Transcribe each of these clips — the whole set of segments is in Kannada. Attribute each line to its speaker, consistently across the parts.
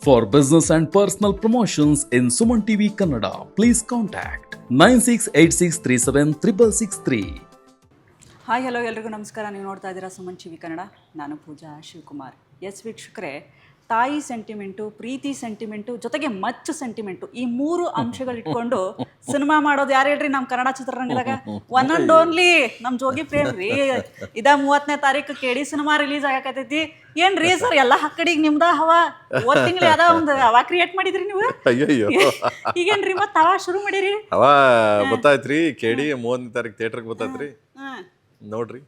Speaker 1: For business and personal promotions in Suman TV Kannada, please contact 9686376663.
Speaker 2: Hi hello ಎಲ್ರಿಗೂ ನಮಸ್ಕಾರ. ನೀವು ನೋಡ್ತಾ ಇದ್ದೀರಾ ಸುಮನ್ ಟಿವಿ ಕನ್ನಡ. ನಾನು ಪೂಜಾ ಶಿವಕುಮಾರ್. ಎಸ್ ವೀಕ್ಷಕರೇ, ತಾಯಿ ಸೆಂಟಿಮೆಂಟು, ಪ್ರೀತಿ ಸೆಂಟಿಮೆಂಟು, ಜೊತೆಗೆ ಮಚ್ಚು ಸೆಂಟಿಮೆಂಟು, ಈ ಮೂರು ಅಂಶಗಳಿಟ್ಕೊಂಡು ಸಿನಿಮಾ ಮಾಡೋದು ಯಾರು ಹೇಳ್ರಿ ನಮ್ಮ ಕನ್ನಡ ಚಿತ್ರರಂಗದಾಗ? ಒನ್ ಅಂಡ್ ಓನ್ಲಿ ನಮ್ಮ ಜೋಗಿ ಪ್ರೇಮ್ ರೀ. 30ನೇ ತಾರೀಕು ಕೇಳಿ ಸಿನಿಮಾ ರಿಲೀಸ್ ಆಗಕತ್ತೈತಿ. ಏನ್ರಿ ಸರ್ ಎಲ್ಲ ಹಕ್ಕಡಿಗೆ ನಿಮ್ದ ಹವಾ? ಒಂದ್ ತಿಂಗಳು ಯಾವ್ದೋ ಒಂದು ಹವಾ ಕ್ರಿಯೇಟ್ ಮಾಡಿದ್ರಿ ನೀವು?
Speaker 3: ಅಯ್ಯಯ್ಯೋ,
Speaker 2: ಈಗೇನ್ರಿ ಮತ್ತೆ ಹವಾ ಶುರು ಮಾಡಿರಿ?
Speaker 3: ಅವ ಗೊತ್ತಾಯ್ತ್ರಿ, ಕೇಳಿ 30ನೇ ತಾರೀಕು ಥಿಯೇಟರ್ಗೆ ಗೊತ್ತಾಯ್ತ್ರಿ. ನೋಡ್ರಿ,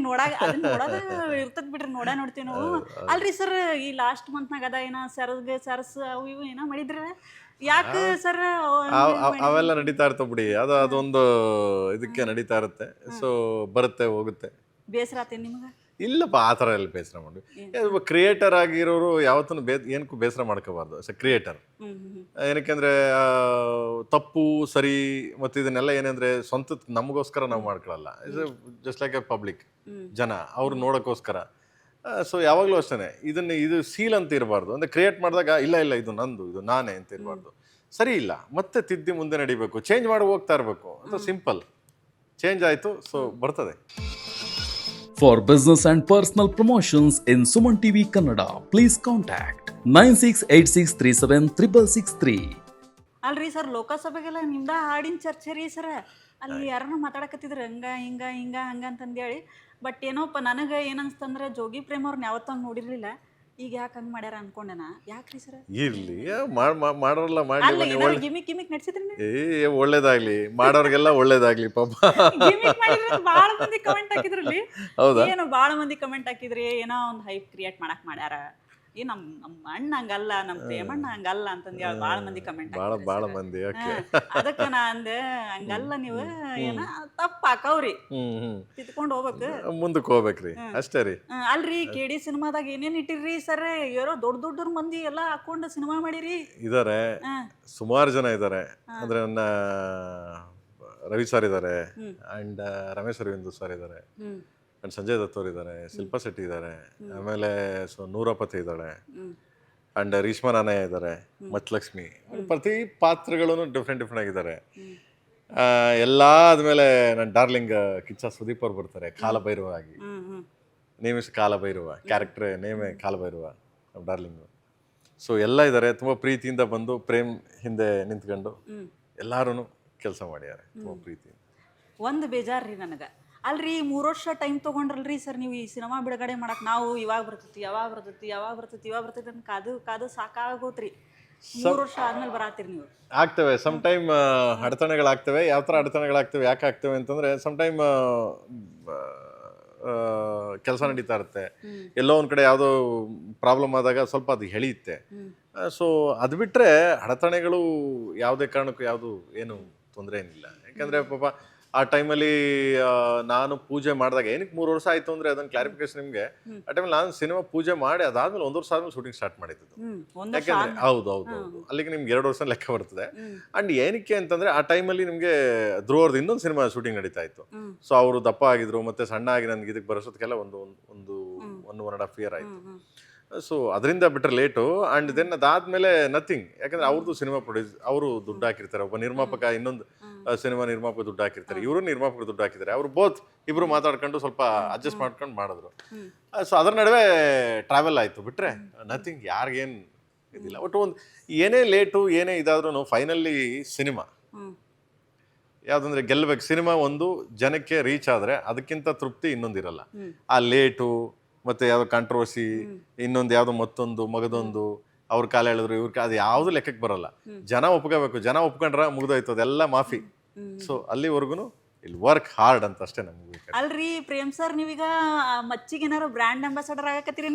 Speaker 2: ನೋಡೋದ ಇರ್ತದ ಬಿಡ್ರಿ, ನೋಡ್ತೀವಿ ನಾವು. ಅಲ್ರಿ ಸರ್, ಈ ಲಾಸ್ಟ್ ಮಂತ್ನಾಗ ಅದ ಏನ ಸರಸ್ ಅವು ಇವು ಏನೋ ಮಾಡಿದ್ರ, ಯಾಕೆ ಸರ್?
Speaker 3: ಅವೆಲ್ಲ ನಡೀತಾ ಇರ್ತಾವ ಬಿಡಿ, ಅದೊಂದು ಇದಕ್ಕೆ ನಡೀತಾ ಇರುತ್ತೆ. ಸೊ ಬರುತ್ತೆ ಹೋಗುತ್ತೆ.
Speaker 2: ಬೇಸರ ಆತೇನ್ ನಿಮ್ಗೆ?
Speaker 3: ಇಲ್ಲಪ್ಪ, ಆ ಥರ ಎಲ್ಲ ಬೇಸರ ಮಾಡಿ. ಕ್ರಿಯೇಟರ್ ಆಗಿರೋರು ಯಾವತ್ತೂ ಏನಕ್ಕೂ ಬೇಸರ ಮಾಡ್ಕೋಬಾರ್ದು. ಕ್ರಿಯೇಟರ್ ಏನಕ್ಕೆಂದ್ರೆ ತಪ್ಪು ಸರಿ ಮತ್ತು ಇದನ್ನೆಲ್ಲ ಏನಂದ್ರೆ ಸ್ವಂತ ನಮಗೋಸ್ಕರ ನಾವು ಮಾಡ್ಕೊಳ್ಳಲ್ಲ. ಜಸ್ಟ್ ಲೈಕ್ ಎ ಪಬ್ಲಿಕ್, ಜನ ಅವ್ರು ನೋಡೋಕ್ಕೋಸ್ಕರ. ಸೊ ಯಾವಾಗಲೂ ಅಷ್ಟೇ, ಇದು ಸೀಲ್ ಅಂತ ಇರಬಾರ್ದು. ಅಂದರೆ ಕ್ರಿಯೇಟ್ ಮಾಡಿದಾಗ ಇಲ್ಲ ಇದು ನಂದು, ಇದು ನಾನೇ ಅಂತ ಇರಬಾರ್ದು. ಸರಿ ಇಲ್ಲ, ಮತ್ತೆ ತಿದ್ದಿ ಮುಂದೆ ನಡಿಬೇಕು, ಚೇಂಜ್ ಮಾಡಿ ಹೋಗ್ತಾ ಇರಬೇಕು. ಅದು ಸಿಂಪಲ್. ಚೇಂಜ್ ಆಯಿತು, ಸೊ ಬರ್ತದೆ.
Speaker 1: For business and personal promotions in Suman TV Kannada, please contact 9686376663.
Speaker 2: ಅಲ್ರಿ ಸರ್, ಲೋಕಸಭೆಗೆಲ್ಲ ನಿಮ್ದ ಹಾಡಿನ ಚರ್ಚೆ ರೀ ಸರ್. ಅಲ್ಲಿ ಯಾರನ್ನ ಮಾತಾಡಕತ್ತಿದ್ರು ಹಂಗ ಹಂಗ ಅಂತಂದೇಳಿ. ಬಟ್ ಏನೋಪ್ಪ, ನನಗೆ ಏನನ್ಸ್ತಂದ್ರೆ ಜೋಗಿ ಪ್ರೇಮ್ ಅವ್ರನ್ನ ಯಾವತ್ತಂಗೆ ನೋಡಿರ್ಲಿಲ್ಲ. ಈಗ ಯಾಕೆ ಹಂಗೆ ಮಾಡ್ಯಾರ ಅನ್ಕೊಂಡೆನಾ? ಯಾಕ್ರಿ ಸರ್?
Speaker 3: ಇರ್ಲಿ, ಮಾಡೋರಲ್ಲ ಮಾಡಿ.
Speaker 2: ಗಿಮಿಕ್ ನಡ್ಸಿದ್ರಿ?
Speaker 3: ಒಳ್ಳೇದಾಗ್ಲಿ, ಮಾಡೋರ್ಗೆಲ್ಲ ಒಳ್ಳೇದಾಗ್ಲಿ ಪಾಪ.
Speaker 2: ಭಾಳ ಮಂದಿ ಕಮೆಂಟ್ ಹಾಕಿದ್ರಲ್ಲಿ.
Speaker 3: ಹೌದಾ?
Speaker 2: ಏನು ಭಾಳ ಮಂದಿ ಕಮೆಂಟ್ ಹಾಕಿದ್ರಿ, ಏನೋ ಒಂದು ಹೈಪ್ ಕ್ರಿಯೇಟ್ ಮಾಡಕ್ ಮಾಡ್ಯಾರ. ನಮ್ಮ ಅಣ್ಣ ಹಂಗಲ್ಲ, ನಮ್ಮ ಪ್ರೇಮಣ್ಣ ಹಂಗಲ್ಲ ಅಂತಂದು ಹೇಳಿ ಭಾಳ ಮಂದಿ ಕಮೆಂಟ್
Speaker 3: ಭಾಳ ಮಂದಿ.
Speaker 2: ಅದಕ್ಕೆ ನಾ ಅಂದೆ, ಹಂಗಲ್ಲ ನೀವು ಏನ ತಪ್ಪ ಹಾಕವ್ರಿ, ತಿದ್ಕೊಂಡು ಹೋಗ್ಬೇಕು,
Speaker 3: ಮುಂದಕ್ಕೆ ಹೋಗ್ಬೇಕ್ರಿ, ಅಷ್ಟೇ ರೀ.
Speaker 2: ಅಲ್ರಿ, KD ಸಿನಿಮಾದಾಗ ಏನೇನ್ ಇಟ್ಟಿರ್ರಿ ಸರ್? ಏನೋ ದೊಡ್ಡ ಮಂದಿ ಎಲ್ಲ ಹಾಕೊಂಡು ಸಿನಿಮಾ ಮಾಡಿರಿ.
Speaker 3: ಇದಾರೆ, ಸುಮಾರು ಜನ ಇದಾರೆ. ಅಂದ್ರೆ ನನ್ನ ರವಿ ಸರ್ ಇದಾರೆ, ಅಂಡ್ ರಮೇಶ್ ಅರವಿಂದ್ ಸರ್ ಇದಾರೆ, ಅಂಡ್ ಸಂಜಯ್ ದತ್ ಅವ್ರು ಇದ್ದಾರೆ, ಶಿಲ್ಪಾ ಶೆಟ್ಟಿ ಇದ್ದಾರೆ, ಆಮೇಲೆ ನೂರಪತಿ ಇದ್ದಾಳೆ, ಅಂಡ್ ರೀಶ್ಮಾ ನಾನಯ್ಯ ಇದ್ದಾರೆ, ಮಚ್ಚಲಕ್ಷ್ಮಿ. ಪ್ರತಿ ಪಾತ್ರಗಳು ಡಿಫ್ರೆಂಟ್ ಆಗಿದ್ದಾರೆ. ಎಲ್ಲ ಆದ್ಮೇಲೆ ನನ್ನ ಡಾರ್ಲಿಂಗ್ ಕಿಚ್ಚ ಸುದೀಪ್ ಅವ್ರು ಬರ್ತಾರೆ, ಕಾಲಭೈರವ ಆಗಿ. ನೇಮಿಸ್ ಕಾಲಭೈರವ, ಕ್ಯಾರೆಕ್ಟರ್ ನೇಮೇ ಕಾಲಭೈರವ, ನಮ್ಮ ಡಾರ್ಲಿಂಗು. ಸೊ ಎಲ್ಲ ಇದ್ದಾರೆ. ತುಂಬ ಪ್ರೀತಿಯಿಂದ ಬಂದು ಪ್ರೇಮ್ ಹಿಂದೆ ನಿಂತ್ಕೊಂಡು ಎಲ್ಲರೂ ಕೆಲಸ ಮಾಡ್ಯಾರೆ ತುಂಬ ಪ್ರೀತಿಯಿಂದ.
Speaker 2: ಒಂದು ಬೇಜಾರ್ರಿ ನನಗೆ. ಅಲ್ರಿ, 3 ವರ್ಷ ಟೈಮ್ ತೊಗೊಂಡ್ರಲ್ರಿ ಸರ್ ನೀವು ಈ ಸಿನಿಮಾ ಬಿಡುಗಡೆ ಮಾಡಕ್ಕೆ. ನಾವು ಇವಾಗ ಬರ್ತೈತಿ ಅಂತ ಕಾದು ಸಾಕಾಗೋತ್ರಿ. 3 ವರ್ಷ ಆದ್ಮೇಲೆ ಬರತ್ತೀರಿ ನೀವು.
Speaker 3: ಆಗ್ತವೆ ಸಮ್ ಟೈಮ್ ಅಡೆತಡೆಗಳಾಗ್ತವೆ. ಯಾವ ಥರ ಅಡೆತಡೆಗಳಾಗ್ತವೆ, ಯಾಕೆ ಆಗ್ತವೆ ಅಂತಂದರೆ, ಸಮ್ ಟೈಮ್ ಕೆಲಸ ನಡೀತಾ ಇರುತ್ತೆ, ಎಲ್ಲೋ ಒಂದು ಕಡೆ ಯಾವುದೋ ಪ್ರಾಬ್ಲಮ್ ಆದಾಗ ಸ್ವಲ್ಪ ಅದು ಎಳೆಯುತ್ತೆ. ಸೊ ಅದು ಬಿಟ್ಟರೆ ಅಡೆತಡೆಗಳು ಯಾವುದೇ ಕಾರಣಕ್ಕೂ ಯಾವುದು ಏನು ತೊಂದರೆ ಏನಿಲ್ಲ. ಯಾಕಂದರೆ ಪಾಪ ಆ ಟೈಮಲ್ಲಿ ನಾನು ಪೂಜೆ ಮಾಡಿದಾಗ ಏನಕ್ಕೆ 3 ವರ್ಷ ಆಯಿತು ಅಂದರೆ, ಅದನ್ನು ಕ್ಲಾರಿಫಿಕೇಶನ್ ನಿಮಗೆ. ಆ ಟೈಮಲ್ಲಿ ನಾನು ಸಿನಿಮಾ ಪೂಜೆ ಮಾಡಿ ಅದಾದ್ಮೇಲೆ 1 ವರ್ಷ ಆದ್ಮೇಲೆ ಶೂಟಿಂಗ್ ಸ್ಟಾರ್ಟ್ ಮಾಡಿದ್ದು. ಯಾಕೆಂದರೆ ಹೌದು, ಅಲ್ಲಿಗೆ ನಿಮ್ಗೆ 2 ವರ್ಷ ಲೆಕ್ಕ ಬರ್ತದೆ. ಅಂಡ್ ಏನಕ್ಕೆ ಅಂತಂದರೆ, ಆ ಟೈಮಲ್ಲಿ ನಿಮಗೆ ಧ್ರುವರ್ದು ಇನ್ನೊಂದು ಸಿನಿಮಾ ಶೂಟಿಂಗ್ ನಡೀತಾ ಇತ್ತು. ಸೊ ಅವರು ದಪ್ಪ ಆಗಿದ್ರು, ಮತ್ತೆ ಸಣ್ಣ ಆಗಿ ನನಗೆ ಇದಕ್ಕೆ ಬರೋಷ್ಟೊತ್ತಿಗೆಲ್ಲ ಒಂದು 1.5 ಇಯರ್ ಆಯಿತು. ಸೊ ಅದರಿಂದ ಬಿಟ್ಟರೆ ಲೇಟು. ಆ್ಯಂಡ್ ದೆನ್ ಅದಾದಮೇಲೆ ನಥಿಂಗ್. ಯಾಕಂದರೆ ಅವ್ರದ್ದು ಸಿನಿಮಾ ಅವರು ದುಡ್ಡು ಹಾಕಿರ್ತಾರೆ. ಒಬ್ಬ ನಿರ್ಮಾಪಕ ಇನ್ನೊಂದು ಸಿನಿಮಾ ನಿರ್ಮಾಪಕ ದುಡ್ಡು ಹಾಕಿರ್ತಾರೆ, ಇವರು ನಿರ್ಮಾಪಕರು ದುಡ್ಡು ಹಾಕಿದ್ದಾರೆ. ಅವರು ಇಬ್ಬರು ಮಾತಾಡ್ಕೊಂಡು ಸ್ವಲ್ಪ ಅಡ್ಜಸ್ಟ್ ಮಾಡ್ಕೊಂಡು ಮಾಡಿದ್ರು. ಸೊ ಅದರ ನಡುವೆ ಟ್ರಾವೆಲ್ ಆಯಿತು, ಬಿಟ್ಟರೆ ನಥಿಂಗ್. ಯಾರಿಗೇನು ಇದಿಲ್ಲ. ಒಟ್ಟು ಒಂದು ಏನೇ ಲೇಟು ಏನೇ ಇದಾದ್ರೂ ಫೈನಲಿ ಸಿನಿಮಾ ಯಾವುದಂದ್ರೆ ಗೆಲ್ಲಬೇಕು. ಸಿನಿಮಾ ಒಂದು ಜನಕ್ಕೆ ರೀಚ್ ಆದರೆ ಅದಕ್ಕಿಂತ ತೃಪ್ತಿ ಇನ್ನೊಂದಿರಲ್ಲ. ಆ ಲೇಟು ಮತ್ತೆ ಯಾವುದೋ ಕಾಂಟ್ರವರ್ಸಿ, ಇನ್ನೊಂದು ಯಾವುದೋ ಮತ್ತೊಂದು ಮಗದೊಂದು, ಅವ್ರ ಕಾಲ ಹೇಳಿದ್ರು ಇವ್ರ ಅದು ಯಾವುದು ಲೆಕ್ಕಕ್ಕೆ ಬರಲ್ಲ. ಜನ ಒಪ್ಕೋಬೇಕು. ಜನ ಒಪ್ಕೊಂಡ್ರೆ ಮುಗ್ದೋಯ್ತು, ಅದೆಲ್ಲ ಮಾಫಿ. ಸೊ ಅಲ್ಲಿವರೆಗೂ ಇಲ್ಲಿ ವರ್ಕ್ ಹಾರ್ಡ್ ಅಂತ ಅಷ್ಟೇ ನಮ್ಗೆ.
Speaker 2: ಅಲ್ರಿ ಪ್ರೇಮ್ ಸರ್, ನೀವೀಗ ಮಚ್ಚಿಗೆ ಏನಾರು ಬ್ರ್ಯಾಂಡ್ ಅಂಬಾಸಡರ್ ಆಗಕತ್ತೀರಿ.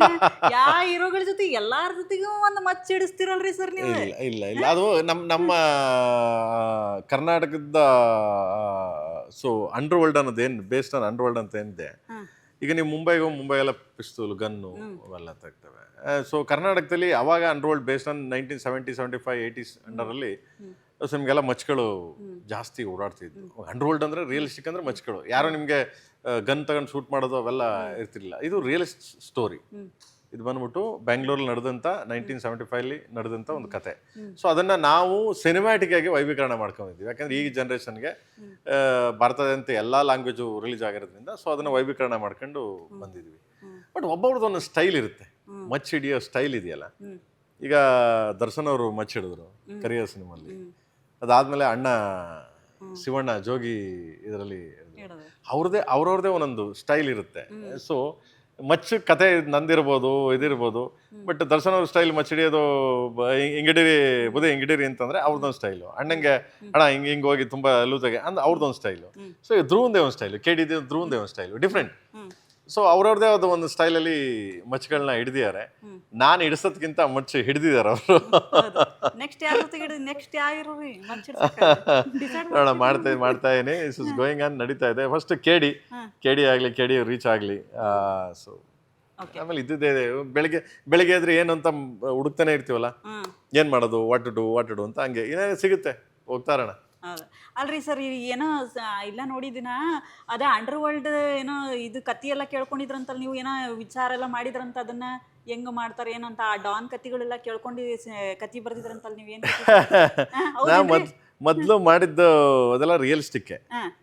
Speaker 2: ಯಾವ ಹೀರೋಗಳ ಜೊತೆ ಎಲ್ಲಾರ ಜೊತೆಗೂ ಒಂದು ಮಚ್ಚ ಇಡಿಸ್ತಿರಲ್ರಿ ಸರ್ ನೀವು?
Speaker 3: ಇಲ್ಲ ಅದು ನಮ್ಮ ಕರ್ನಾಟಕದ ಸೊ ಅಂಡರ್ ವರ್ಲ್ಡ್ ಅನ್ನೋದೇನು ಬೇಸ್ಡ್ ಆನ್ ಅಂಡರ್ ವರ್ಲ್ಡ್ ಅಂತ ಏನಿದೆ. ಈಗ ನೀವು ಮುಂಬೈಗೆಲ್ಲ ಪಿಸ್ತೂಲ್ ಗನ್ನು ಅವೆಲ್ಲ ತೆಗ್ತವೆ. ಸೊ ಕರ್ನಾಟಕದಲ್ಲಿ ಅವಾಗ underworld based on 1970, 75, 80s ಅಂಡರಲ್ಲಿ ಸೊ ನಿಮಗೆಲ್ಲ ಮಚ್ಗಳು ಜಾಸ್ತಿ ಓಡಾಡ್ತಿದ್ವು. ಅಂಡರ್ ವರ್ಲ್ಡ್ ಅಂದರೆ ರಿಯಲಿಸ್ಟಿಕ್ ಅಂದರೆ ಮಚ್ಗಳು. ಯಾರೋ ನಿಮಗೆ ಗನ್ ತಗೊಂಡು ಶೂಟ್ ಮಾಡೋದು ಅವೆಲ್ಲ ಇರ್ತಿರ್ಲಿಲ್ಲ. ಇದು ರಿಯಲಿಸ್ಟ್ ಸ್ಟೋರಿ. ಇದು ಬಂದ್ಬಿಟ್ಟು ಬೆಂಗಳೂರಲ್ಲಿ ನಡೆದಂಥ 1975 ನಡೆದಂಥ ಒಂದು ಕತೆ. ಸೊ ಅದನ್ನು ನಾವು ಸಿನಿಮ್ಯಾಟಿಕ್ ಆಗಿ ವೈಭೀಕರಣ ಮಾಡ್ಕೊಂಡಿದ್ವಿ. ಯಾಕಂದ್ರೆ ಈ ಜನ್ರೇಷನ್ಗೆ ಭಾರತದಂತೆ ಎಲ್ಲ ಲ್ಯಾಂಗ್ವೇಜು ರಿಲೀಸ್ ಆಗಿರೋದ್ರಿಂದ ಸೊ ಅದನ್ನು ವೈಭೀಕರಣ ಮಾಡ್ಕೊಂಡು ಬಂದಿದ್ವಿ. ಬಟ್ ಒಬ್ಬೊಬ್ರದ್ದು ಒಂದು ಸ್ಟೈಲ್ ಇರುತ್ತೆ, ಮಚ್ ಹಿಡಿಯೋ ಸ್ಟೈಲ್ ಇದೆಯಲ್ಲ. ಈಗ ದರ್ಶನ್ ಅವರು ಮಚ್ ಹಿಡಿದ್ರು ಕರಿಯ ಸಿನಿಮಲ್ಲಿ, ಅದಾದ್ಮೇಲೆ ಅಣ್ಣ ಶಿವಣ್ಣ ಜೋಗಿ ಇದರಲ್ಲಿ ಅವ್ರವ್ರದೇ ಒಂದೊಂದು ಸ್ಟೈಲ್ ಇರುತ್ತೆ. ಸೊ ಮಚ್ಚು ಕತೆ ನಂದಿರ್ಬೋದು, ಇದಿರ್ಬೋದು. ಬಟ್ ದರ್ಶನ್ ಅವ್ರ ಸ್ಟೈಲ್ ಮಚ್ ಹಿಡಿಯೋದು ಹಿಂಗಿಡಿರಿ ಬುದೇ ಹಿಂಗಿಡಿರಿ ಅಂತಂದ್ರೆ ಅವ್ರದ್ದೊಂದು ಸ್ಟೈಲು. ಅಣ್ಣಂಗೆ ಅಣ್ಣ ಹಿಂಗೆ ಹೋಗಿ ತುಂಬಾ ಲೂಸಾಗಿ ಅಂದ್ರೆ ಅವ್ರದ್ದೊಂದು ಸ್ಟೈಲು. ಸೊ ಧ್ರುವಂದೇ ಒಂದು ಸ್ಟೈಲು, KD ಧ್ರುವಂದೇ ಒಂದು ಸ್ಟೈಲು, ಡಿಫ್ರೆಂಟ್. ಸೊ ಅವ್ರವ್ರದೇ ಆದ ಒಂದು ಸ್ಟೈಲಲ್ಲಿ ಮಚ್ಗಳನ್ನ ಹಿಡಿದಿದ್ದಾರೆ. ನಾನು ಹಿಡಿಸೋದ್ಕಿಂತ ಮಚ್ಚು ಹಿಡಿದಿದ್ದಾರೆ ಅವರು.
Speaker 2: ನೆಕ್ಸ್ಟ್ ಯಾರು ನೆಕ್ಸ್ಟ್ ಯಾರು
Speaker 3: ನೋಡೋಣ, ಮಾಡ್ತಾ ಇದೀನಿ. ಇಸ್ ಗೋಯಿಂಗ್ ಆನ್, ನಡೀತಾ ಇದೆ. ಫಸ್ಟ್ KD ಆಗಲಿ, KD ರೀಚ್ ಆಗಲಿ. ಸೊ ಆಮೇಲೆ ಇದ್ದಿದ್ದೇ ಬೆಳಿಗ್ಗೆ ಆದ್ರೆ ಏನು ಅಂತ ಹುಡುಕ್ತಾನೆ ಇರ್ತೀವಲ್ಲ, ಏನ್ ಮಾಡೋದು, ವಾಟ್ ಟು ಡೂ ಅಂತ. ಹಂಗೆ ಏನೇನು ಸಿಗುತ್ತೆ, ಹೋಗ್ತಾರಣ.
Speaker 2: ಹೌದು ಅಲ್ರಿ ಸರ್, ಏನೋ ಇಲ್ಲ ನೋಡಿದಿನ ಅದೇ ಅಂಡರ್ ವರ್ಲ್ಡ್ ಏನೋ ಇದು ಕತ್ತಿ ಎಲ್ಲ ಕೇಳ್ಕೊಂಡಿದ್ರಂತಲ್ಲ ನೀವು, ಏನೋ ವಿಚಾರ ಎಲ್ಲ ಮಾಡಿದ್ರಂತ, ಅದನ್ನ ಹೆಂಗ್ ಮಾಡ್ತಾರೆ ಏನಂತ ಆ ಡಾನ್ ಕತ್ತಿಗಳೆಲ್ಲ ಕೇಳ್ಕೊಂಡು ಕತ್ತಿ ಬರ್ದಿದ್ರಂತಲ್ಲ ನೀವೇನು?
Speaker 3: ಮೊದಲು ಮಾಡಿದ್ದು ಅದೆಲ್ಲ ರಿಯಲಿಸ್ಟಿಕ್,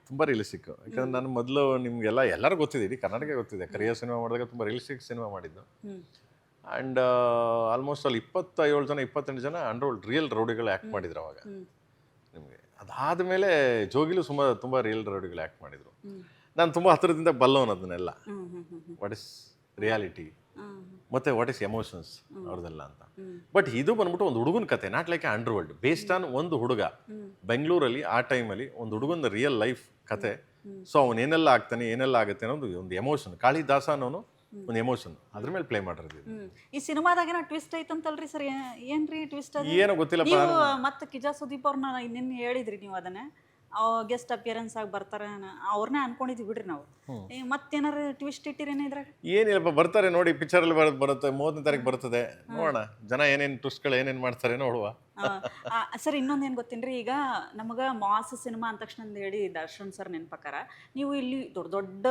Speaker 3: ತುಂಬಾ ರಿಯಲಿಸ್ಟಿಕ್. ಯಾಕಂದ್ರೆ ನಾನು ಮೊದಲು ನಿಮ್ಗೆಲ್ಲ ಎಲ್ಲರೂ ಗೊತ್ತಿದೆ, ಇಡೀ ಕರ್ನಾಟಕ ಗೊತ್ತಿದೆ, ಕರಿಯ ಸಿನಿಮಾ ಮಾಡಿದಾಗ ತುಂಬಾ ರಿಯಲಿಸ್ಟಿಕ್ ಸಿನಿಮಾ ಮಾಡಿದ್ದು. ಆ್ಯಂಡ್ ಆಲ್ಮೋಸ್ಟ್ ಅಲ್ಲಿ 28 ಜನ ಅಂಡರ್ ವರ್ಲ್ಡ್ ರಿಯಲ್ ರೌಡಿಗಳು ಆ್ಯಕ್ಟ್ ಮಾಡಿದ್ರು ಅವಾಗ ನಿಮಗೆ. ಅದಾದಮೇಲೆ ಜೋಗಿಲು ತುಂಬ ರಿಯಲ್ ರೌಡಿಗಳು ಆ್ಯಕ್ಟ್ ಮಾಡಿದ್ರು. ನಾನು ತುಂಬ ಹತ್ತಿರದಿಂದ ಬಲ್ಲವನು ಅದನ್ನೆಲ್ಲ, ವಾಟ್ ಇಸ್ ರಿಯಾಲಿಟಿ ಮತ್ತೆ ವಾಟ್ ಇಸ್ ಎಮೋಷನ್ಸ್ ಅವ್ರದ್ದೆಲ್ಲ ಅಂತ. ಬಟ್ ಇದು ಬಂದ್ಬಿಟ್ಟು ಒಂದು ಹುಡುಗನ ಕತೆ, not like under world, based on ಒಂದು ಹುಡುಗ ಬೆಂಗಳೂರಲ್ಲಿ ಆ ಟೈಮಲ್ಲಿ ಒಂದು ಹುಡುಗನ ರಿಯಲ್ ಲೈಫ್ ಕತೆ. ಸೊ ಅವನು ಏನೆಲ್ಲ ಆಗ್ತಾನೆ, ಏನೆಲ್ಲ ಆಗುತ್ತೆ ಅನ್ನೋದು ಒಂದು ಎಮೋಷನ್. ಕಾಳಿದಾಸ ಅನ್ನೋನು ಒಂದು ಎಮೋಷನ್, ಅದ್ರ ಮೇಲೆ ಪ್ಲೇ ಮಾಡಿರೋದು.
Speaker 2: ಈ ಸಿನಿಮಾದಾಗ ಟ್ವಿಸ್ಟ್ ಐತಂತಲ್ರಿ ಸರ್, ಏನ್ರಿ ಟ್ವಿಸ್ಟ್?
Speaker 3: ಏನೋ ಗೊತ್ತಿಲ್ಲ.
Speaker 2: ಮತ್ತೆ ಕಿಜಾ ಸುದೀಪ್ ಅವ್ರನ್ನ ನಿನ್ನೆ ಹೇಳಿದ್ರಿ ನೀವು, ಅದನ್ನ ಗೆಸ್ಟ್ ಅಪಿಯರೆನ್ಸ್ ಆಗಿ ಬರ್ತಾರೆ ಅವ್ರನ್ನೇ ಅನ್ಕೊಂಡಿದ್ವಿ ಬಿಡ್ರಿ ನಾವು. ಮತ್ತೇನಾರು ಟ್ವಿಸ್ಟ್ ಇಟ್ಟಿರೇನ ಇದ್ರಾಗ? ಏನಿಲ್ಲಪ್ಪ, ಬರ್ತಾರೆ ನೋಡಿ, ಪಿಕ್ಚರಲ್ಲಿ ಬರುತ್ತೆ, 30ನೇ ತಾರೀಕು ಬರ್ತದೆ, ನೋಡೋಣ ಜನ ಏನೇನು ಟ್ವಿಸ್ಟ್ಗಳು ಏನೇನು ಮಾಡ್ತಾರೆ ನೋಡುವ. ಸರ್ ಇನ್ನೊಂದೇನು ಗೊತ್ತೇನ್ರಿ, ಈಗ ನಮಗೆ ಮಾಸ್ ಸಿನಿಮಾ ಅಂದ ತಕ್ಷಣ ಹೇಳಿ ದರ್ಶನ್ ಸರ್ ನೆನ್ಪಕ್ಕಾರ, ನೀವು ಇಲ್ಲಿ ದೊಡ್ಡ ದೊಡ್ಡ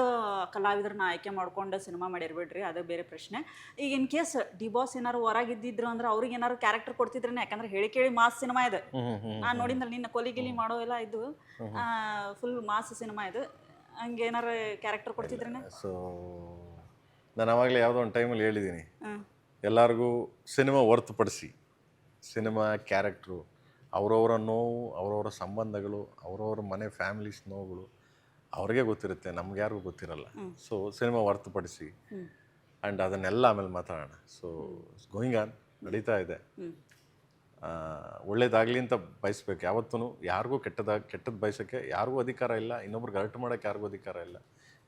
Speaker 2: ಕಲಾವಿದರನ್ನ ಆಯ್ಕೆ ಮಾಡ್ಕೊಂಡು ಸಿನಿಮಾ ಮಾಡಿರ್ಬೇಡ್ರಿ, ಅದು ಬೇರೆ ಪ್ರಶ್ನೆ. ಈಗ ಇನ್ ಕೇಸ್ ಡಿ-ಬಾಸ್ ಏನಾರು ಹೊರಗಿದ್ದಿದ್ರು ಅಂದ್ರೆ ಅವ್ರಿಗೆ ಏನಾರು ಕ್ಯಾರೆಕ್ಟರ್ ಕೊಡ್ತಿದ್ರೇನೆ, ಯಾಕಂದ್ರೆ ಹೇಳಿ ಕೇಳಿ ಮಾಸ್ ಸಿನಿಮಾ ಇದು. ನಾನು ನೋಡಿದ್ರೆ ನಿನ್ನ ಕೊಲಿಗಿಲಿ ಮಾಡೋ ಎಲ್ಲ ಇದು ಫುಲ್ ಮಾಸ್ ಸಿನಿಮಾ ಇದು, ಹಂಗೇನಾರು ಕ್ಯಾರೆಕ್ಟರ್ ಕೊಡ್ತಿದ್ರೇನೆ? ಸೊ
Speaker 3: ನಾನು ಅವಾಗಲೇ ಯಾವುದೋ ಒಂದು ಟೈಮಲ್ಲಿ ಹೇಳಿದ್ದೀನಿ, ಎಲ್ಲರಿಗೂ ಸಿನಿಮಾ ಹೊರತುಪಡಿಸಿ ಸಿನಿಮಾ ಕ್ಯಾರೆಕ್ಟ್ರು, ಅವರವರ ನೋವು, ಅವರವರ ಸಂಬಂಧಗಳು, ಅವರವರ ಮನೆ ಫ್ಯಾಮಿಲೀಸ್ ನೋವುಗಳು ಅವ್ರಿಗೆ ಗೊತ್ತಿರುತ್ತೆ, ನಮ್ಗೆ ಯಾರಿಗೂ ಗೊತ್ತಿರಲ್ಲ. ಸೊ ಸಿನಿಮಾ ಹೊರತುಪಡಿಸಿ ಆ್ಯಂಡ್ ಅದನ್ನೆಲ್ಲ ಆಮೇಲೆ ಮಾತಾಡೋಣ. ಸೊ ಗೋಯಿಂಗ್ ಆನ್, ನಡೀತಾ ಇದೆ. ಒಳ್ಳೇದಾಗಲಿ ಅಂತ ಬಯಸ್ಬೇಕು ಯಾವತ್ತೂ. ಯಾರಿಗೂ ಕೆಟ್ಟದ್ದು ಬಯಸೋಕ್ಕೆ ಯಾರಿಗೂ ಅಧಿಕಾರ ಇಲ್ಲ, ಇನ್ನೊಬ್ರಿಗೆ ಅರ್ಟ್ ಮಾಡೋಕ್ಕೆ ಯಾರಿಗೂ ಅಧಿಕಾರ ಇಲ್ಲ,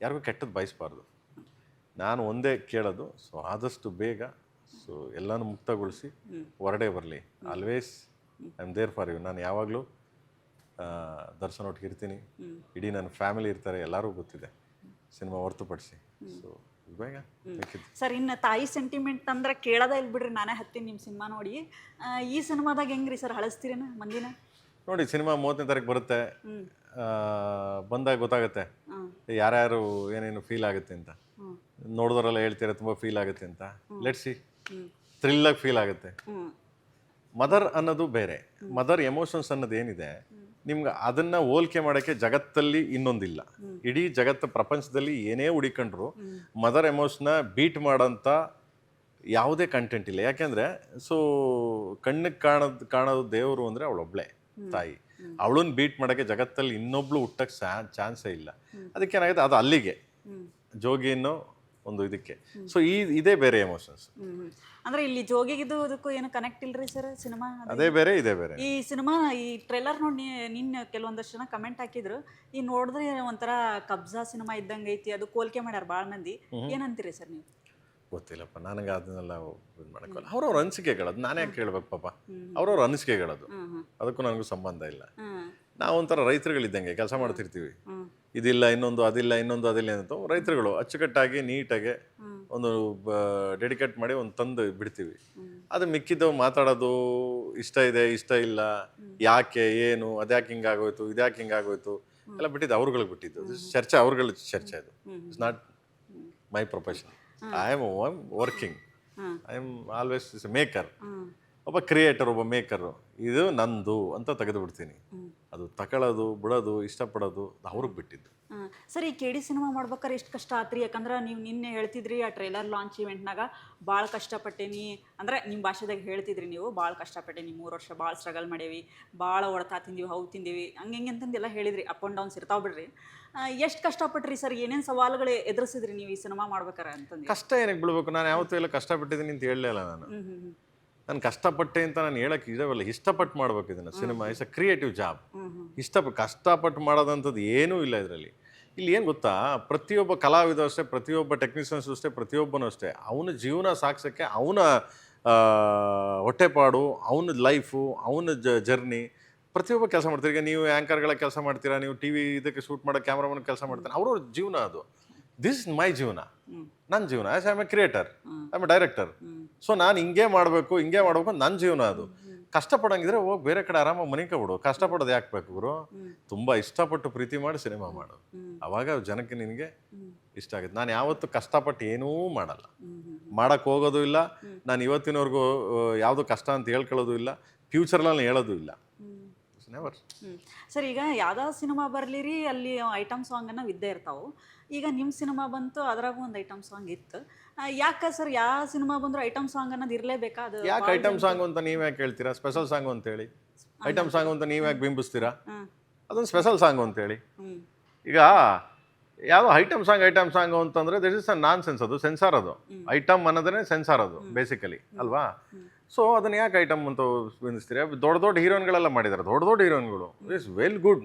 Speaker 3: ಯಾರಿಗೂ ಕೆಟ್ಟದ್ದು ಬಯಸಬಾರ್ದು. ನಾನು ಒಂದೇ ಕೇಳೋದು, ಸೊ ಆದಷ್ಟು ಬೇಗ ಸೊ ಎಲ್ಲನೂ ಮುಕ್ತಗೊಳಿಸಿ ಹೊರಡೆ ಬರಲಿ. Always I am there for you. ನಾನು ಯಾವಾಗಲೂ ದರ್ಶನ್ ಒಟ್ಟಿಗೆ ಇರ್ತೀನಿ, ಇಡೀ ನನ್ನ ಫ್ಯಾಮಿಲಿ ಇರ್ತಾರೆ, ಎಲ್ಲರಿಗೂ ಗೊತ್ತಿದೆ ಸಿನಿಮಾ ಹೊರತುಪಡಿಸಿ. ಸೊ ಬೇಗ
Speaker 2: ಸರ್, ಇನ್ನು ತಾಯಿ ಸೆಂಟಿಮೆಂಟ್ ಅಂದ್ರೆ ಕೇಳೋದ ಇಲ್ಲಿ ಬಿಡ್ರಿ, ನಾನೇ ಹತ್ತೀನಿ ನಿಮ್ಮ ಸಿನಿಮಾ ನೋಡಿ. ಈ ಸಿನಿಮಾದಾಗ ಹೆಂಗ್ರಿ ಸರ್, ಹಳಸ್ತೀರೇನ ಮಂದಿನ?
Speaker 3: ನೋಡಿ, ಸಿನಿಮಾ 30ನೇ ತಾರೀಕು ಬರುತ್ತೆ, ಬಂದಾಗ ಗೊತ್ತಾಗುತ್ತೆ ಯಾರ್ಯಾರು ಏನೇನು ಫೀಲ್ ಆಗುತ್ತೆ ಅಂತ. ನೋಡಿದವರೆಲ್ಲ ಹೇಳ್ತಾರೆ ತುಂಬ ಫೀಲ್ ಆಗುತ್ತೆ ಅಂತ. ಲೆಟ್ಸ್ ಸಿ, ಥ್ರಿಲ್ಲಾಗಿ ಫೀಲ್ ಆಗುತ್ತೆ. ಮದರ್ ಅನ್ನೋದು ಬೇರೆ, ಮದರ್ ಎಮೋಷನ್ಸ್ ಅನ್ನೋದು ಏನಿದೆ ನಿಮ್ಗೆ, ಅದನ್ನ ಹೋಲಿಕೆ ಮಾಡೋಕ್ಕೆ ಜಗತ್ತಲ್ಲಿ ಇನ್ನೊಂದಿಲ್ಲ. ಇಡೀ ಜಗತ್ತು ಪ್ರಪಂಚದಲ್ಲಿ ಏನೇ ಹುಡಿಕೊಂಡ್ರು ಮದರ್ ಎಮೋಷನ್ನ ಬೀಟ್ ಮಾಡೋಂಥ ಯಾವುದೇ ಕಂಟೆಂಟ್ ಇಲ್ಲ. ಯಾಕೆಂದರೆ ಸೊ ಕಣ್ಣಿಗೆ ಕಾಣೋದು ದೇವರು ಅಂದರೆ ಅವಳೊಬ್ಳೆ ತಾಯಿ. ಅವಳನ್ನ ಬೀಟ್ ಮಾಡೋಕ್ಕೆ ಜಗತ್ತಲ್ಲಿ ಇನ್ನೊಬ್ಳು ಹುಟ್ಟಕ್ಕೆ ಚಾನ್ಸೇ ಇಲ್ಲ. ಅದಕ್ಕೇನಾಗುತ್ತೆ, ಅದು ಅಲ್ಲಿಗೆ ಜೋಗಿಯನ್ನು ಒಂದು ಇದಕ್ಕೆ. ಸೊ ಇದೇ ಬೇರೆ ಎಮೋಷನ್ಸ್.
Speaker 2: ಅಂದ್ರೆ ಇಲ್ಲಿ ಜೋಗಿಗಿದು ಅದಕ್ಕೂ ಏನು ಕನೆಕ್ಟ್ ಇಲ್ರಿ ಸರ್ ಸಿನಿಮಾ?
Speaker 3: ಅದೇ ಬೇರೆ, ಇದೇ ಬೇರೆ.
Speaker 2: ಈ ಸಿನಿಮಾ ಈ ಟ್ರೇಲರ್ ನೋಡಿ ನಿನ್ನೆ ಕೆಲವೊಂದಷ್ಟು ಜನ ಕಮೆಂಟ್ ಹಾಕಿದ್ರು, ಈ ನೋಡಿದ್ರೆ ಒಂಥರ ಕಬ್ಜಾ ಸಿನಿಮಾ ಇದ್ದಂಗೆ ಐತಿ, ಅದು ಹೋಲಿಕೆ ಮಾಡ್ಯಾರ ಭಾಳ ಮಂದಿ. ಏನಂತೀರಿ ಸರ್ ನೀವು?
Speaker 3: ಗೊತ್ತಿಲ್ಲಪ್ಪ, ನನಗೆ ಅದನ್ನೆಲ್ಲ ಇದು ಮಾಡೋಕ್ಕಲ್ಲ. ಅವ್ರವ್ರ ಅನಿಸಿಕೆಗಳದು, ನಾನೇ ಯಾಕೆ ಕೇಳಬೇಕಪ್ಪ? ಅವ್ರವ್ರ ಅನಿಸಿಕೆಗಳದು, ಅದಕ್ಕೂ ನನಗೂ ಸಂಬಂಧ ಇಲ್ಲ. ನಾವೊಂಥರ ರೈತರುಗಳಿದ್ದಂಗೆ ಕೆಲಸ ಮಾಡ್ತಿರ್ತೀವಿ, ಇದಿಲ್ಲ ಇನ್ನೊಂದು, ಅದಿಲ್ಲ ಇನ್ನೊಂದು, ಅದಿಲ್ಲ ಅಂತ. ರೈತರುಗಳು ಅಚ್ಚುಕಟ್ಟಾಗಿ ನೀಟಾಗಿ ಒಂದು ಡೆಡಿಕೇಟ್ ಮಾಡಿ ಒಂದು ತಂದು ಬಿಡ್ತೀವಿ. ಅದು ಮಿಕ್ಕಿದ್ದು ಮಾತಾಡೋದು, ಇಷ್ಟ ಇದೆ ಇಷ್ಟ ಇಲ್ಲ, ಯಾಕೆ ಏನು, ಅದ್ಯಾಕೆ ಹಿಂಗಾಗೋಯ್ತು, ಇದ್ಯಾಕೆ ಹಿಂಗಾಗೋಯ್ತು ಎಲ್ಲ ಬಿಟ್ಟಿದ್ದು ಅವ್ರುಗಳಿಗೆ ಬಿಟ್ಟಿದ್ದು. ಚರ್ಚೆ ಅವ್ರುಗಳ ಚರ್ಚೆ, ಅದು it's not my profession. I am working I am always maker. ಒಬ್ಬ ಕ್ರಿಯೇಟರ್, ಒಬ್ಬ ಮೇಕರು, ಇದು ನಂದು ಅಂತ ತೆಗೆದು ಬಿಡ್ತೀನಿ. ಅದು ತಗೊಳ್ಳೋದು ಬಿಡೋದು ಇಷ್ಟಪಡೋದು ಅವ್ರಿಗೆ ಬಿಟ್ಟಿದ್ದು.
Speaker 2: ಸರ್, ಈ KD ಸಿನಿಮಾ ಮಾಡ್ಬೇಕಾರೆ ಎಷ್ಟು ಕಷ್ಟ ಆತ್ರಿ? ಯಾಕಂದ್ರೆ ನೀವು ನಿನ್ನೆ ಹೇಳ್ತಿದ್ರಿ ಆ ಟ್ರೈಲರ್ ಲಾಂಚ್ ಇವೆಂಟ್ನಾಗ ಭಾಳ ಕಷ್ಟಪಟ್ಟೇನಿ ಅಂದರೆ ನಿಮ್ಮ ಭಾಷೆದಾಗ ಹೇಳ್ತಿದ್ರಿ, ನೀವು ಭಾಳ ಕಷ್ಟಪಟ್ಟೇನಿ, 3 ವರ್ಷ ಭಾಳ ಸ್ಟ್ರಗಲ್ ಮಾಡೇವಿ, ಭಾಳ ಹೊಡ್ತಾ ತಿಂದೀವಿ, ಹೌದು ತಿಂದೀವಿ, ಹಂಗೆ ಅಂತಂದೆಲ್ಲ ಹೇಳಿದ್ರಿ. ಅಪ್ ಆ್ಯಂಡ್ ಡೌನ್ಸ್ ಇರ್ತಾವೆ ಬಿಡ್ರಿ. ಎಷ್ಟು ಕಷ್ಟಪಟ್ರಿ ಸರ್? ಏನೇನು ಸವಾಲುಗಳು ಎದುರಿಸಿದ್ರಿ ನೀವು ಈ ಸಿನಿಮಾ ಮಾಡ್ಬೇಕಾರೆ ಅಂತಂದು?
Speaker 3: ಕಷ್ಟ ಏನಕ್ಕೆ ಬಿಡ್ಬೇಕು? ನಾನು ಯಾವತ್ತೂ ಎಲ್ಲ ಕಷ್ಟಪಟ್ಟಿದ್ದೀನಿ ಅಂತ ಹೇಳಲಿಲ್ಲ ನಾನು. ನಾನು ಕಷ್ಟಪಟ್ಟೆ ಅಂತ ನಾನು ಹೇಳಕ್ಕೆ ಇದಾವಲ್ಲ, ಇಷ್ಟಪಟ್ಟು ಮಾಡ್ಬೇಕು ಇದನ್ನು. Cinema is a creative job. ಕಷ್ಟಪಟ್ಟು ಮಾಡೋದಂಥದ್ದು ಏನೂ ಇಲ್ಲ ಇದರಲ್ಲಿ. ಇಲ್ಲಿ ಏನು ಗೊತ್ತಾ, ಪ್ರತಿಯೊಬ್ಬ ಕಲಾವಿದ ಅಷ್ಟೇ, ಪ್ರತಿಯೊಬ್ಬ ಟೆಕ್ನಿಷಿಯನ್ಸು ಅಷ್ಟೇ, ಪ್ರತಿಯೊಬ್ಬನೂ ಅಷ್ಟೇ, ಅವನ ಜೀವನ ಸಾಗಿಸೋಕ್ಕೆ ಅವನ ಹೊಟ್ಟೆಪಾಡು, ಅವನ ಲೈಫು, ಅವನ ಜರ್ನಿ ಪ್ರತಿಯೊಬ್ಬ ಕೆಲಸ ಮಾಡ್ತಾರೆ. ಈಗ ನೀವು ಆ್ಯಂಕರ್ಗಳ ಕೆಲಸ ಮಾಡ್ತೀರಾ, ನೀವು TV ಇದಕ್ಕೆ ಶೂಟ್ ಮಾಡೋ ಕ್ಯಾಮ್ರಾಮನ್ ಕೆಲಸ ಮಾಡ್ತಾರೆ, ಅವ್ರವ್ರ ಜೀವನ ಅದು. ದಿಸ್ ಇಸ್ ಮೈ ಜೀವನ, ನನ್ನ ಜೀವನ. As I am A creator, I am A director. So ನಾನು ಹಿಂಗೆ ಮಾಡಬೇಕು ನನ್ನ ಜೀವನ ಅದು. ಕಷ್ಟಪಡಂಗಿದ್ರೆ ಹೋಗಿ ಬೇರೆ ಕಡೆ ಆರಾಮಾಗಿ ಮನಿಕೊಬಿಡು. ಕಷ್ಟಪಡೋದು ಯಾಕೆ ಬೇಕು ಗುರು? ತುಂಬ ಇಷ್ಟಪಟ್ಟು ಪ್ರೀತಿ ಮಾಡಿ ಸಿನಿಮಾ ಮಾಡು, ಅವಾಗ ಜನಕ್ಕೆ ನಿನಗೆ ಇಷ್ಟ ಆಗುತ್ತೆ. ನಾನು ಯಾವತ್ತೂ ಕಷ್ಟಪಟ್ಟು ಏನೂ ಮಾಡಲ್ಲ, ಮಾಡೋಕ್ಕೆ ಹೋಗೋದು ಇಲ್ಲ. ನಾನು ಇವತ್ತಿನವರೆಗೂ ಯಾವುದು ಕಷ್ಟ ಅಂತ ಹೇಳ್ಕೊಳ್ಳೋದು ಇಲ್ಲ, ಫ್ಯೂಚರ್ನಲ್ಲಿ ಹೇಳೋದು ಇಲ್ಲ. ನೆವರ್.
Speaker 2: ಸರ್, ಈಗ ಯಾವ್ದಾವ ಸಿನಿಮಾ ಬರ್ಲಿರಿ ಅಲ್ಲಿ ಐಟಮ್ ಸಾಂಗ್ ಅನ್ನೋ ಇದ್ದೇ ಇರ್ತಾವೆ. ಈಗ ನಿಮ್ಮ ಸಿನಿಮಾ ಬಂತು, ಅದ್ರಾಗೂ ಒಂದು ಐಟಮ್ ಸಾಂಗ್ ಇತ್ತು. ಯಾಕೆ ಸರ್, ಯಾವ ಸಿನಿಮಾ ಬಂದರೂ ಐಟಮ್ ಸಾಂಗ್ ಅನ್ನೋದು ಇರಲೇಬೇಕಾ? ಅದು
Speaker 3: ಯಾಕೆ ಐಟಮ್ ಸಾಂಗ್ ಅಂತ ನೀವು ಯಾಕೆ ಹೇಳ್ತೀರಾ? ಸ್ಪೆಷಲ್ ಸಾಂಗ್ ಅಂತೇಳಿ. ಐಟಮ್ ಸಾಂಗ್ ಅಂತ ನೀವು ಯಾಕೆ ಬಿಂಬಿಸ್ತೀರಾ? ಅದೊಂದು ಸ್ಪೆಷಲ್ ಸಾಂಗ್ ಅಂತೇಳಿ. ಈಗ ಯಾವುದೋ ಐಟಮ್ ಸಾಂಗ್ ಅಂತಂದರೆ this is a nonsense. ಅದು ಸೆನ್ಸಾರ್. ಅದು ಐಟಮ್ ಅನ್ನೋದೇ ಸೆನ್ಸಾರ್ ಅದು ಬೇಸಿಕಲಿ, ಅಲ್ವಾ? ಸೊ ಅದನ್ನ ಯಾಕೆ ಐಟಮ್ ಅಂತ ಬಿಂಬಿಸ್ತೀರಾ? ದೊಡ್ಡ ಹೀರೋಯಿನ್ಗಳೆಲ್ಲ ಮಾಡಿದ್ದಾರೆ, ದೊಡ್ಡ ಹೀರೋಯಿನ್ಗಳು. It's well good.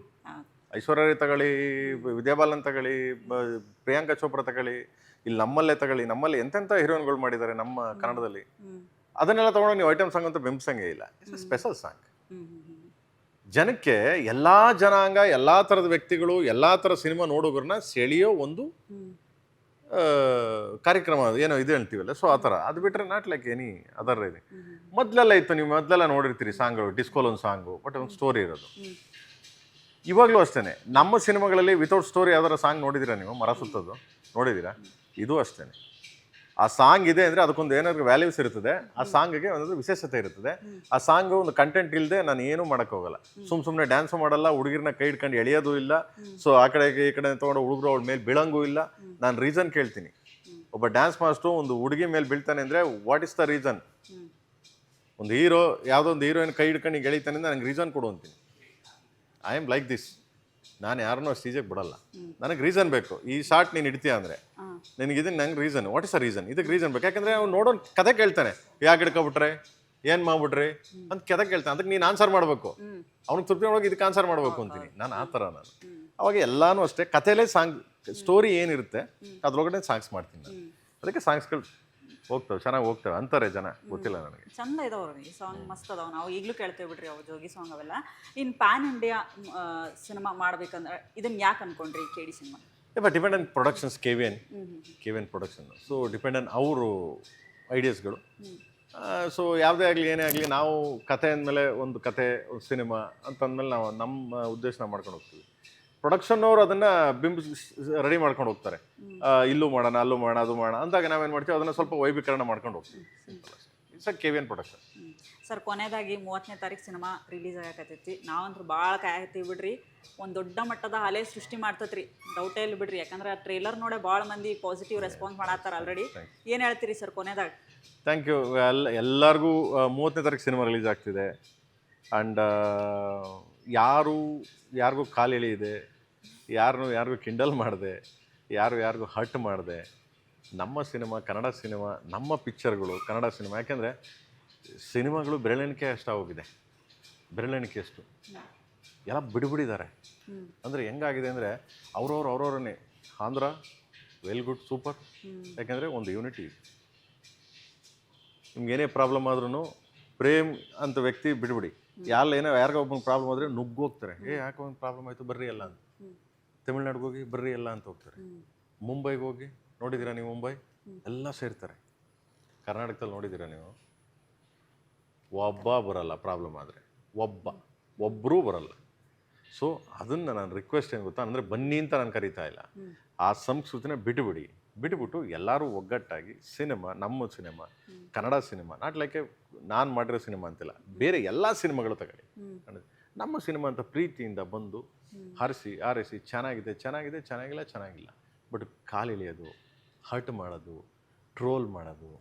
Speaker 3: Aishwarya Rai ತಗೊಳ್ಳಿ, ವಿದ್ಯಾ ಬಾಲನ್ ತಗೊಳ್ಳಿ, ಪ್ರಿಯಾಂಕಾ ಚೋಪ್ರಾ ತಗೊಳ್ಳಿ, ಇಲ್ಲಿ ನಮ್ಮಲ್ಲೇ ತಗೊಳ್ಳಿ, ನಮ್ಮಲ್ಲಿ ಎಂತೆಂಥ ಹೀರೋಯಿನ್ಗಳು ಮಾಡಿದ್ದಾರೆ ನಮ್ಮ ಕನ್ನಡದಲ್ಲಿ. ಅದನ್ನೆಲ್ಲ ತೊಗೊಂಡು ನೀವು ಐಟಮ್ ಸಾಂಗ್ ಅಂತ ಬಿಂಬಿಸಂಗೇ ಇಲ್ಲ. It's special song. ಜನಕ್ಕೆ ಎಲ್ಲ ಜನಾಂಗ, ಎಲ್ಲ ಥರದ ವ್ಯಕ್ತಿಗಳು, ಎಲ್ಲ ಥರ ಸಿನಿಮಾ ನೋಡೋರನ್ನ ಸೆಳೆಯೋ ಒಂದು ಕಾರ್ಯಕ್ರಮ ಅದು. ಏನೋ ಇದು ಹೇಳ್ತೀವಲ್ಲ, ಸೊ ಆ ಥರ. ಅದು ಬಿಟ್ಟರೆ ನಾಟ್ ಲೈಕ್ ಎನಿ ಅದರ್ ಇದೆ. ಮೊದಲೆಲ್ಲ ಇತ್ತು, ನೀವು ಮೊದಲೆಲ್ಲ ನೋಡಿರ್ತೀರಿ ಸಾಂಗ್ಗಳು. ಡಿಸ್ಕೋಲ್ ಒಂದು ಸಾಂಗು, ಬಟ್ ಒಂದು ಸ್ಟೋರಿ ಇರೋದು. ಇವಾಗಲೂ ಅಷ್ಟೇ, ನಮ್ಮ ಸಿನಿಮಾಗಳಲ್ಲಿ ವಿತೌಟ್ ಸ್ಟೋರಿ ಯಾವ್ದಾರ ಸಾಂಗ್ ನೋಡಿದ್ದೀರಾ ನೀವು? ಮರ ಸುತ್ತೋದು ನೋಡಿದ್ದೀರಾ? ಇದು ಅಷ್ಟೇ. ಆ ಸಾಂಗ್ ಇದೆ ಅಂದರೆ ಅದಕ್ಕೊಂದು ಏನಾದರೂ ವ್ಯಾಲ್ಯೂಸ್ ಇರ್ತದೆ, ಆ ಸಾಂಗಿಗೆ ಒಂದು ವಿಶೇಷತೆ ಇರ್ತದೆ. ಆ ಸಾಂಗು ಒಂದು ಕಂಟೆಂಟ್ ಇಲ್ಲದೆ ನಾನು ಏನೂ ಮಾಡೋಕ್ಕೋಗಲ್ಲ. ಸುಮ್ಮನೆ ಡ್ಯಾನ್ಸು ಮಾಡಲ್ಲ, ಹುಡುಗಿರನ್ನ ಕೈ ಹಿಡ್ಕೊಂಡು ಎಳೆಯೋದು ಇಲ್ಲ. ಸೊ ಆ ಕಡೆಗೆ ಈ ಕಡೆ ತೊಗೊಂಡು ಹುಡುಗರು ಅವಳ ಮೇಲೆ ಬೀಳಂಗೂ ಇಲ್ಲ. ನಾನು ರೀಸನ್ ಕೇಳ್ತೀನಿ. ಒಬ್ಬ ಡ್ಯಾನ್ಸ್ ಮಾಸ್ಟ್ರು ಒಂದು ಹುಡುಗಿ ಮೇಲೆ ಬೀಳ್ತಾನೆ ಅಂದರೆ ವಾಟ್ ಇಸ್ ದ ರೀಸನ್? ಒಂದು ಹೀರೋ ಯಾವುದೋ ಒಂದು ಹೀರೋಯಿನ್ ಕೈ ಹಿಡ್ಕೊಂಡು ಎಳಿತಾನೆ ಅಂದರೆ ನನಗೆ ರೀಸನ್ ಕೊಡು ಅಂತೀನಿ. I am like this. ನಾನು ಯಾರನ್ನೂ ಸ್ಟೇಜಿಗೆ ಬಿಡಲ್ಲ. ನನಗೆ ರೀಸನ್ ಬೇಕು. ಈ ಶಾರ್ಟ್ ನೀನು ಇಡ್ತೀಯ ಅಂದರೆ ನಿನಗಿದನ್ನು ನಂಗೆ reason, what is a reason? ಇದಕ್ಕೆ ರೀಸನ್ ಬೇಕು. ಯಾಕಂದರೆ ಅವ್ನು ನೋಡೋ ಕತೆ ಕೇಳ್ತಾನೆ, ಯಾಕೆ ಹಿಡ್ಕೊಬಿಟ್ರೆ, ಏನು ಮಾಡ್ಬಿಟ್ರಿ ಅಂತ ಕತೆ ಕೇಳ್ತಾನೆ. ಅದಕ್ಕೆ ನೀನು ಆನ್ಸರ್ ಮಾಡಬೇಕು. ಅವ್ನಿಗೆ ತೃಪ್ತಿ ಒಳಗೆ ಇದಕ್ಕೆ ಆನ್ಸರ್ ಮಾಡಬೇಕು ಅಂತೀನಿ ನಾನು. ಆ ಥರ ನಾನು ಅವಾಗ ಎಲ್ಲನೂ ಅಷ್ಟೇ, ಕಥೆಲೇ ಸಾಂಗ್, ಸ್ಟೋರಿ ಏನಿರುತ್ತೆ ಅದ್ರೊಳಗಡೆ ಸಾಂಗ್ಸ್ ಮಾಡ್ತೀನಿ ನಾನು. ಅದಕ್ಕೆ ಸಾಂಗ್ಸ್ಗಳು ಹೋಗ್ತವೆ, ಚೆನ್ನಾಗಿ ಹೋಗ್ತವೆ ಅಂತಾರೆ ಜನ. ಗೊತ್ತಿಲ್ಲ ನನಗೆ.
Speaker 2: ಚಂದ ಇದಾವ್ರಿ ಈ ಸಾಂಗ್, ಮಸ್ತ್ ಅದಾವ. ನಾವು ಈಗಲೂ ಕೇಳ್ತೇವೆ ಬಿಡ್ರಿ ಅವು ಜೋಗಿ ಸಾಂಗ್ ಅವೆಲ್ಲ. ಇನ್ನು ಪ್ಯಾನ್ ಇಂಡಿಯಾ ಸಿನಿಮಾ ಮಾಡ್ಬೇಕಂದ್ರೆ ಇದನ್ನ ಯಾಕೆ ಅನ್ಕೊಂಡ್ರಿ KD cinema?
Speaker 3: But depend on productions, KVN production. So depend on ಅವರು ಐಡಿಯಾಸ್ಗಳು. ಸೊ ಯಾವುದೇ ಆಗಲಿ ಏನೇ ಆಗಲಿ, ನಾವು ಕತೆ ಅಂದಮೇಲೆ ಒಂದು ಕತೆ, ಒಂದು ಸಿನಿಮಾ ಅಂತಂದಮೇಲೆ ನಾವು ನಮ್ಮ ಉದ್ದೇಶ ಮಾಡ್ಕೊಂಡು ಹೋಗ್ತೀವಿ. ಪ್ರೊಡಕ್ಷನ್ನವ್ರು ಅದನ್ನು ರೆಡಿ ಮಾಡ್ಕೊಂಡು ಹೋಗ್ತಾರೆ. ಇಲ್ಲೂ ಮಾಡೋಣ, ಅಲ್ಲೂ ಮಾಡೋಣ, ಅದು ಮಾಡೋಣ ಅಂದಾಗ ನಾವೇನು ಮಾಡ್ತೀವಿ, ಅದನ್ನು ಸ್ವಲ್ಪ ವೈಭೀಕರಣ ಮಾಡ್ಕೊಂಡು ಹೋಗ್ತೀವಿ. It's a KVN production.
Speaker 2: Sir, ಕೊನೆಯದಾಗಿ 30ನೇ ತಾರೀಕು ಸಿನಿಮಾ ರಿಲೀಸ್ ಆಗಕತ್ತೈತಿ. ನಾವಂತೂ ಭಾಳ ಕಾಯಕತ್ತೀವಿ ಬಿಡ್ರಿ. ಒಂದು ದೊಡ್ಡ ಮಟ್ಟದ ಅಲೆ ಸೃಷ್ಟಿ ಮಾಡ್ತತ್ರಿ, ಡೌಟೇ ಇಲ್ಲ ಬಿಡ್ರಿ. ಯಾಕಂದ್ರೆ ಆ ಟ್ರೇಲರ್ ನೋಡೇ ಭಾಳ ಮಂದಿ ಪಾಸಿಟಿವ್ ರೆಸ್ಪಾನ್ಸ್ ಮಾಡತ್ತಾರ ಆಲ್ರೆಡಿ. ಏನು ಹೇಳ್ತೀರಿ ಸರ್ ಕೊನೆದಾಗ?
Speaker 3: Thank you. ಎಲ್ಲರಿಗೂ 30ನೇ ತಾರೀಕು ಸಿನಿಮಾ ರಿಲೀಸ್ ಆಗ್ತಿದೆ. ಆ್ಯಂಡ್ ಯಾರಿಗೂ ಕಾಲು ಎಳೆಯಿದೆ, ಯಾರಿಗೂ ಕಿಂಡಲ್ ಮಾಡಿದೆ, ಯಾರಿಗೂ ಹರ್ಟ್ ಮಾಡಿದೆ. ನಮ್ಮ ಸಿನಿಮಾ, ಕನ್ನಡ ಸಿನಿಮಾ, ನಮ್ಮ ಪಿಕ್ಚರ್ಗಳು ಕನ್ನಡ ಸಿನಿಮಾ. ಯಾಕೆಂದರೆ ಸಿನಿಮಾಗಳು ಬೆರಳೆಣಿಕೆ ಅಷ್ಟಾಗೋಗಿದೆ, ಬೆರಳೆಣಿಕೆ ಅಷ್ಟು ಎಲ್ಲ ಬಿಡಿಬಿಡಿದ್ದಾರೆ. ಅಂದರೆ ಹೆಂಗಾಗಿದೆ ಅಂದರೆ ಅವ್ರವ್ರನ್ನೇ ಆಂಧ್ರ ವೆಲ್ ಗುಡ್, ಸೂಪರ್. ಯಾಕೆಂದರೆ ಒಂದು ಯೂನಿಟಿ. ನಿಮ್ಗೇನೇ ಪ್ರಾಬ್ಲಮ್ ಆದ್ರೂ ಪ್ರೇಮ್ ಅಂತ ವ್ಯಕ್ತಿ ಬಿಡ್ಬಿಡಿ, ಯಾರಿಗೋ ಒಬ್ಬನಿಗೆ ಪ್ರಾಬ್ಲಮ್ ಆದರೆ ನುಗ್ಗೋಗ್ತಾರೆ. ಯಾಕೆ ಒಂದು ಪ್ರಾಬ್ಲಮ್ ಆಯಿತು ಬರ್ರಿ ಎಲ್ಲ ಅಂತ. ತಮಿಳ್ನಾಡಿಗೆ ಹೋಗಿ ಬರ್ರಿ ಎಲ್ಲ ಅಂತ ಹೋಗ್ತಾರೆ. ಮುಂಬೈಗೆ ಹೋಗಿ ನೋಡಿದ್ದೀರಾ ನೀವು? ಮುಂಬೈ ಎಲ್ಲ ಸೇರ್ತಾರೆ. ಕರ್ನಾಟಕದಲ್ಲಿ ನೋಡಿದ್ದೀರಾ ನೀವು? ಒಬ್ಬ ಬರಲ್ಲ ಪ್ರಾಬ್ಲಮ್ ಆದರೆ, ಒಬ್ಬರೂ ಬರಲ್ಲ. ಸೊ ಅದನ್ನು ನಾನು ರಿಕ್ವೆಸ್ಟ್ ಏನು ಗೊತ್ತಾ ಅಂದರೆ, ಬನ್ನಿ ಅಂತ ನಾನು ಕರೀತಾ ಇಲ್ಲ. ಆ ಸಂಸ್ಕೃತಿನ ಬಿಟ್ಟುಬಿಡಿ. ಬಿಟ್ಬಿಟ್ಟು ಎಲ್ಲರೂ ಒಗ್ಗಟ್ಟಾಗಿ ಸಿನಿಮಾ, ನಮ್ಮ cinema, Kannada cinema, not like ನಾನು ಮಾಡಿರೋ ಸಿನಿಮಾ ಅಂತಿಲ್ಲ, ಬೇರೆ ಎಲ್ಲ ಸಿನಿಮಾಗಳು ತಗೊಳ್ಳಿ, ನಮ್ಮ ಸಿನಿಮಾ ಅಂತ ಪ್ರೀತಿಯಿಂದ ಬಂದು ಹರಿಸಿ ಆರಿಸಿ ಚೆನ್ನಾಗಿದೆ ಚೆನ್ನಾಗಿದೆ ಚೆನ್ನಾಗಿಲ್ಲ ಚೆನ್ನಾಗಿಲ್ಲ, ಬಟ್ ಕಾಲಿಳಿಯೋದು, ಹರ್ಟ್ ಮಾಡೋದು, ಟ್ರೋಲ್ ಮಾಡೋದು,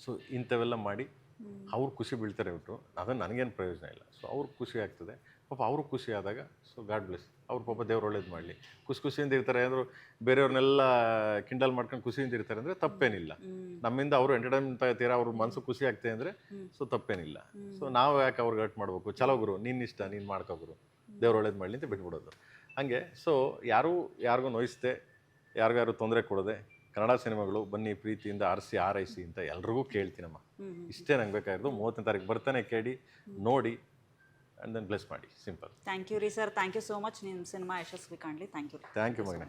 Speaker 3: ಸೊ ಇಂಥವೆಲ್ಲ ಮಾಡಿ ಅವ್ರು ಖುಷಿ ಬೀಳ್ತಾರೆ ಬಿಟ್ಟರು ಅದು ನನಗೇನು ಪ್ರಯೋಜನ ಇಲ್ಲ. ಸೊ ಅವ್ರಿಗೆ ಖುಷಿ ಆಗ್ತದೆ, ಪಾಪ ಅವ್ರಿಗೆ ಖುಷಿ ಆದಾಗ ಸೊ ಗಾಡ್ ಬ್ಲೆಸ್, ಅವ್ರ ಪಾಪ ದೇವ್ರು ಒಳ್ಳೇದು ಮಾಡಲಿ. ಖುಷಿಯಿಂದ ಇರ್ತಾರೆ ಅಂದರು, ಬೇರೆಯವ್ರನ್ನೆಲ್ಲ ಕಿಂಡಲ್ ಮಾಡ್ಕೊಂಡು ಖುಷಿಯಿಂದ ಇರ್ತಾರೆ ಅಂದರೆ ತಪ್ಪೇನಿಲ್ಲ. ನಮ್ಮಿಂದ ಅವರು ಎಂಟರ್ಟೈನ್ಮೆಂಟ್ ಆಗ್ತೀರಾ, ಅವ್ರ ಮನಸ್ಸು ಖುಷಿ ಆಗ್ತದೆ ಅಂದರೆ ಸೊ ತಪ್ಪೇನಿಲ್ಲ. ಸೊ ನಾವು ಯಾಕೆ ಅವ್ರಿಗೆ ಹರ್ಟ್ ಮಾಡಬೇಕು? ಚಲೋ ಗುರು, ನಿನ್ನ ಇಷ್ಟ, ನೀನು ಮಾಡ್ಕೋಗುರು, ದೇವ್ರು ಒಳ್ಳೇದು ಮಾಡಲಿ ಅಂತ ಬಿಟ್ಬಿಡೋದು. ಹಾಗೆ ಸೊ ಯಾರಿಗೂ ನೋಯಿಸ್ದೆ, ಯಾರಿಗಾರು ತೊಂದರೆ ಕೊಡದೆ ಕನ್ನಡ ಸಿನಿಮಾಗಳು ಬನ್ನಿ ಪ್ರೀತಿಯಿಂದ ಆರಿಸಿ ಆರೈಸಿ ಅಂತ ಎಲ್ರಿಗೂ ಕೇಳ್ತೀನಮ್ಮ. ಇಷ್ಟೇ ನಂಗೆ ಬೇಕಾಗಿರೋದು. 30ನೇ ತಾರೀಕು ಬರ್ತಾನೆ, ಕೇಳಿ ನೋಡಿ ಆ್ಯಂಡ್ ದೆನ್ ಬ್ಲೆಸ್ ಮಾಡಿ, ಸಿಂಪಲ್.
Speaker 2: ಥ್ಯಾಂಕ್ ಯು ರೀ sir, thank you so much. ನಿಮ್ಮ ಸಿನಿಮಾ ಯಶಸ್ವಿ ಕಾಣಲಿ. Thank you.
Speaker 3: ಥ್ಯಾಂಕ್ ಯು ಮಗನೇ.